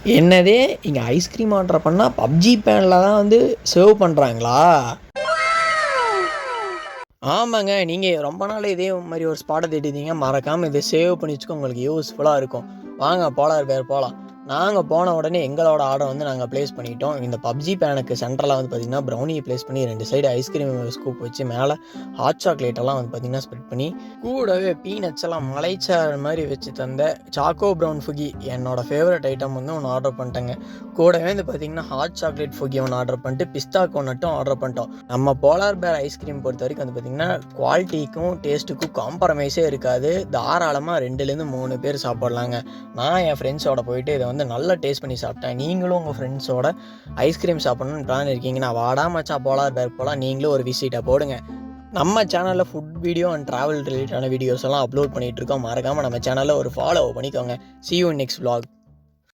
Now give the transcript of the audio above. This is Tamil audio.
என்னதே இங்கே ஐஸ்கிரீம் ஆர்டர் பண்ணால் பப்ஜி பேனில் தான் வந்து சர்வ் பண்ணுறாங்களா? ஆமாங்க. நீங்கள் ரொம்ப நாள் இதே மாதிரி ஒரு ஸ்பாட்டை தேடிட்டீங்க. மறக்காமல் இதை சேவ் பண்ணி வச்சுக்கோ, உங்களுக்கு யூஸ்ஃபுல்லாக இருக்கும். வாங்க போலார் பேர் போகலாம். நாங்கள் போன உடனே எங்களோட ஆர்டர் வந்து நாங்கள் ப்ளேஸ் பண்ணிட்டோம். இந்த பப்ஜி பேனுக்கு சென்டரில் வந்து பார்த்திங்கன்னா ப்ரௌனியை ப்ளேஸ் பண்ணி 2 சைடு ஐஸ்கிரீம் ஸ்கூப் வச்சு மேலே ஹாட் சாக்லேட்டெல்லாம் வந்து பார்த்திங்கன்னா ஸ்ப்ரெட் பண்ணி கூடவே பீனட்ஸ் எல்லாம் மலைச்சார் மாதிரி வச்சு தந்த சாக்கோ ப்ரௌன் ஃபுகி என்னோடய ஃபேவரட் ஐட்டம் வந்து ஒன்று ஆர்டர் பண்ணிட்டேங்க. கூடவே வந்து பார்த்திங்கன்னா ஹாட் சாக்லேட் ஃபுகி ஒன்று ஆர்டர் பண்ணிட்டு பிஸ்தா கோனட்டும் ஆர்டர் பண்ணிட்டோம். நம்ம போலார் பேர் ஐஸ்கிரீம் பொறுத்த வரைக்கும் வந்து பார்த்திங்கன்னா குவாலிட்டிக்கும் டேஸ்ட்டுக்கும் காம்ப்ரமைஸே இருக்காது. தாராளமாக 2லேருந்து 3 பேர் சாப்பிட்லாங்க. நான் என் ஃப்ரெண்ட்ஸோட போயிட்டு இதை வந்து நல்லா டேஸ்ட் பண்ணி சாப்பிட்டேன். நீங்களும் உங்கள் ஃப்ரெண்ட்ஸோட ஐஸ்கிரீம் சாப்பிட்ணுன்னு பிளான் இருக்கீங்கன்னா வாடா மச்சான் போலார் பேர் போகலாம். நீங்களும் ஒரு விசிட்டை போடுங்க. நம்ம சேனலில் ஃபுட் வீடியோ அண்ட் ட்ராவல் ரிலேட்டடான வீடியோஸ் எல்லாம் அப்லோட் பண்ணிகிட்ருக்கோம். மறக்காமல் நம்ம சேனலில் ஒரு ஃபாலோ பண்ணிக்கோங்க. See you in next vlog.